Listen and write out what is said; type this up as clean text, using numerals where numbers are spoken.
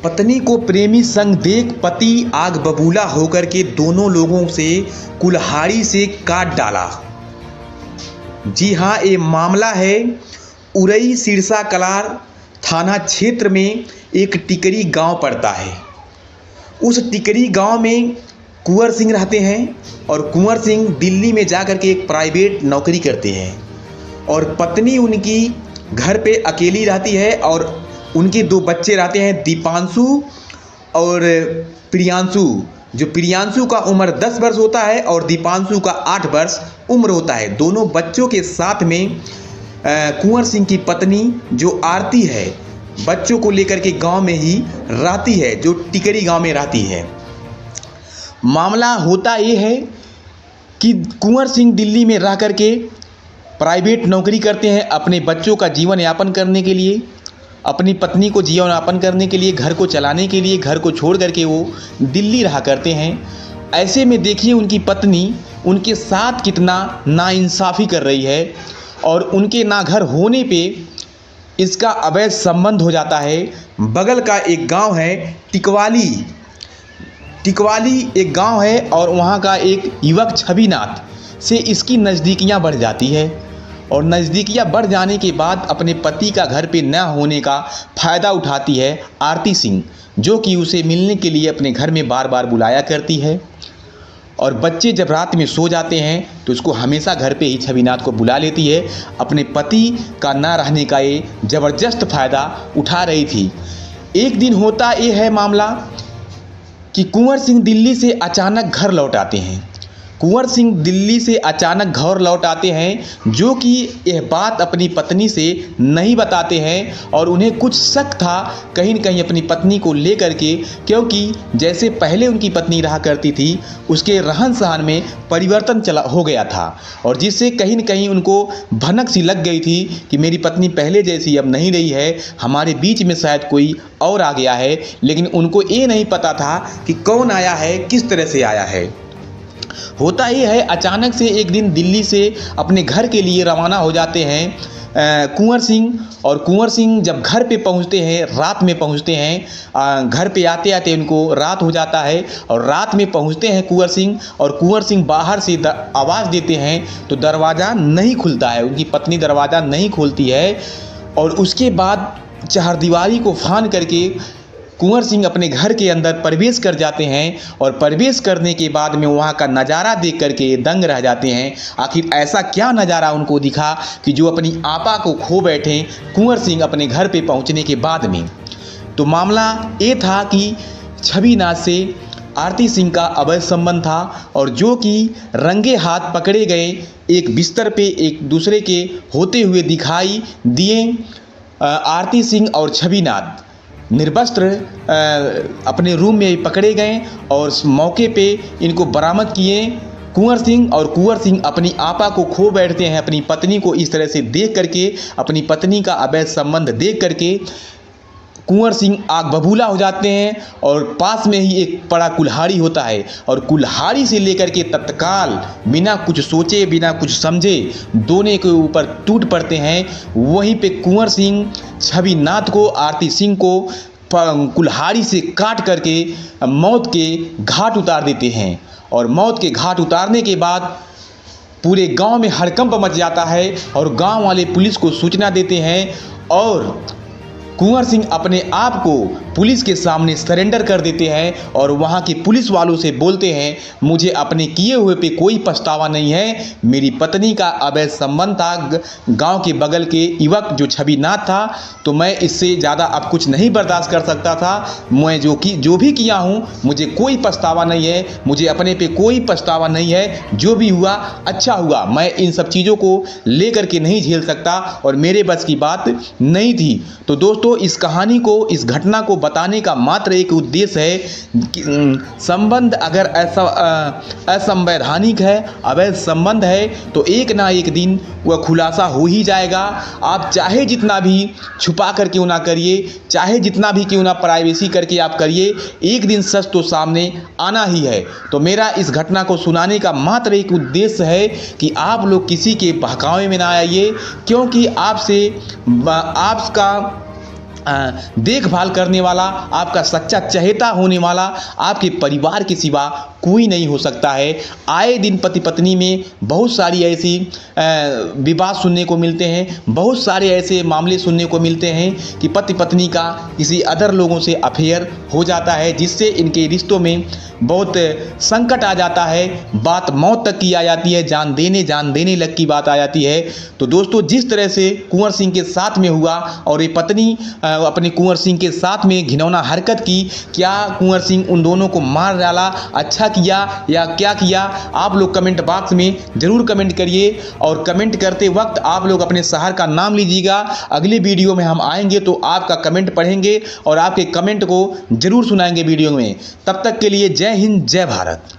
पत्नी को प्रेमी संग देख पति आग बबूला होकर के दोनों लोगों से कुल्हाड़ी से काट डाला। जी हाँ, ये मामला है उरई सिरसा कलार थाना क्षेत्र में एक टिकरी गांव पड़ता है। उस टिकरी गांव में कुंवर सिंह रहते हैं और कुंवर सिंह दिल्ली में जाकर के एक प्राइवेट नौकरी करते हैं और पत्नी उनकी घर पे अकेली रहती है और उनके दो बच्चे रहते हैं, दीपांशु और प्रियांशु। जो प्रियांशु का उम्र 10 वर्ष होता है और दीपांशु का 8 वर्ष उम्र होता है। दोनों बच्चों के साथ में कुंवर सिंह की पत्नी जो आरती है बच्चों को लेकर के गांव में ही रहती है, जो टिकरी गांव में रहती है। मामला होता ये है कि कुंवर सिंह दिल्ली में रह कर के प्राइवेट नौकरी करते हैं अपने बच्चों का जीवन यापन करने के लिए, अपनी पत्नी को जीवन यापन करने के लिए, घर को चलाने के लिए। घर को छोड़ करके वो दिल्ली रहा करते हैं। ऐसे में देखिए उनकी पत्नी उनके साथ कितना नाइंसाफ़ी कर रही है और उनके ना घर होने पे इसका अवैध संबंध हो जाता है। बगल का एक गांव है टिकवाली एक गांव है और वहां का एक युवक छविनाथ से इसकी नज़दीकियां बढ़ जाती है और नज़दीकियां बढ़ जाने के बाद अपने पति का घर पे न होने का फ़ायदा उठाती है आरती सिंह, जो कि उसे मिलने के लिए अपने घर में बार बार बुलाया करती है। और बच्चे जब रात में सो जाते हैं तो उसको हमेशा घर पे ही छविनाथ को बुला लेती है। अपने पति का ना रहने का ये ज़बरदस्त फ़ायदा उठा रही थी। एक दिन होता ये है मामला कि कुंवर सिंह दिल्ली से अचानक घर लौट आते हैं। कुंवर सिंह दिल्ली से अचानक घर लौट आते हैं, जो कि यह बात अपनी पत्नी से नहीं बताते हैं और उन्हें कुछ शक था कहीं न कहीं अपनी पत्नी को लेकर के, क्योंकि जैसे पहले उनकी पत्नी रहा करती थी उसके रहन सहन में परिवर्तन हो गया था और जिससे कहीं न कहीं उनको भनक सी लग गई थी कि मेरी पत्नी पहले जैसी अब नहीं रही है, हमारे बीच में शायद कोई और आ गया है। लेकिन उनको ये नहीं पता था कि कौन आया है, किस तरह से आया है। होता ये है अचानक से एक दिन दिल्ली से अपने घर के लिए रवाना हो जाते हैं कुंवर सिंह। और कुंवर सिंह जब घर पे पहुंचते हैं, रात में पहुंचते हैं, घर पे आते आते उनको रात हो जाता है और रात में पहुंचते हैं कुंवर सिंह। और कुंवर सिंह बाहर से आवाज़ देते हैं तो दरवाज़ा नहीं खुलता है, उनकी पत्नी दरवाज़ा नहीं खोलती है। और उसके बाद चहारदीवारी को फांद करके कुंवर सिंह अपने घर के अंदर प्रवेश कर जाते हैं और प्रवेश करने के बाद में वहाँ का नज़ारा देख करके दंग रह जाते हैं। आखिर ऐसा क्या नज़ारा उनको दिखा कि जो अपनी आपा को खो बैठे कुंवर सिंह अपने घर पे पहुँचने के बाद में। तो मामला ये था कि छविनाथ से आरती सिंह का अवैध संबंध था और जो कि रंगे हाथ पकड़े गए, एक बिस्तर पे एक दूसरे के होते हुए दिखाई दिए। आरती सिंह और छविनाथ निर्वस्त्र अपने रूम में पकड़े गए और उस मौके पे इनको बरामद किए कुंवर सिंह। और कुंवर सिंह अपनी आपा को खो बैठते हैं अपनी पत्नी को इस तरह से देख करके, अपनी पत्नी का अवैध संबंध देख करके कुंवर सिंह आग बबूला हो जाते हैं। और पास में ही एक बड़ा कुल्हाड़ी होता है और कुल्हाड़ी से लेकर के तत्काल बिना कुछ सोचे बिना कुछ समझे दोनों के ऊपर टूट पड़ते हैं। वहीं पे कुंवर सिंह छविनाथ को, आरती सिंह को कुल्हाड़ी से काट करके मौत के घाट उतार देते हैं। और मौत के घाट उतारने के बाद पूरे गांव में हड़कंप मच जाता है और गांव वाले पुलिस को सूचना देते हैं और कुंवर सिंह अपने आप को पुलिस के सामने सरेंडर कर देते हैं और वहाँ के पुलिस वालों से बोलते हैं, मुझे अपने किए हुए पे कोई पछतावा नहीं है। मेरी पत्नी का अवैध संबंध था गांव के बगल के युवक जो छविनाथ था, तो मैं इससे ज़्यादा अब कुछ नहीं बर्दाश्त कर सकता था। मैं जो भी किया हूँ मुझे कोई पछतावा नहीं है, मुझे अपने पे कोई पछतावा नहीं है। जो भी हुआ अच्छा हुआ, मैं इन सब चीज़ों को लेकर के नहीं झेल सकता और मेरे बस की बात नहीं थी। तो दोस्तों इस कहानी को, इस घटना को बताने का मात्र एक उद्देश्य है कि संबंध अगर ऐसा असंवैधानिक है, अवैध संबंध है, तो एक ना एक दिन वह खुलासा हो ही जाएगा। आप चाहे जितना भी छुपा कर क्यों ना करिए, चाहे जितना भी क्यों ना प्राइवेसी करके आप करिए, एक दिन सच तो सामने आना ही है। तो मेरा इस घटना को सुनाने का मात्र एक उद्देश्य है कि आप लोग किसी के बहकावे में ना आइए, क्योंकि आपका देखभाल करने वाला, आपका सच्चा चहेता होने वाला आपके परिवार के सिवा कोई नहीं हो सकता है। आए दिन पति पत्नी में बहुत सारी ऐसी विवाद सुनने को मिलते हैं, बहुत सारे ऐसे मामले सुनने को मिलते हैं कि पति पत्नी का किसी अदर लोगों से अफेयर हो जाता है, जिससे इनके रिश्तों में बहुत संकट आ जाता है, बात मौत तक की आ जाती है, जान देने लग की बात आ जाती है। तो दोस्तों, जिस तरह से कुंवर सिंह के साथ में हुआ और ये पत्नी अपने कुंवर सिंह के साथ में घिनौना हरकत की, क्या कुंवर सिंह उन दोनों को मार डाला, अच्छा किया या क्या किया? आप लोग कमेंट बॉक्स में ज़रूर कमेंट करिए, और कमेंट करते वक्त आप लोग अपने शहर का नाम लीजिएगा। अगले वीडियो में हम आएंगे तो आपका कमेंट पढ़ेंगे और आपके कमेंट को ज़रूर सुनाएंगे वीडियो में। तब तक के लिए जय हिंद, जय भारत।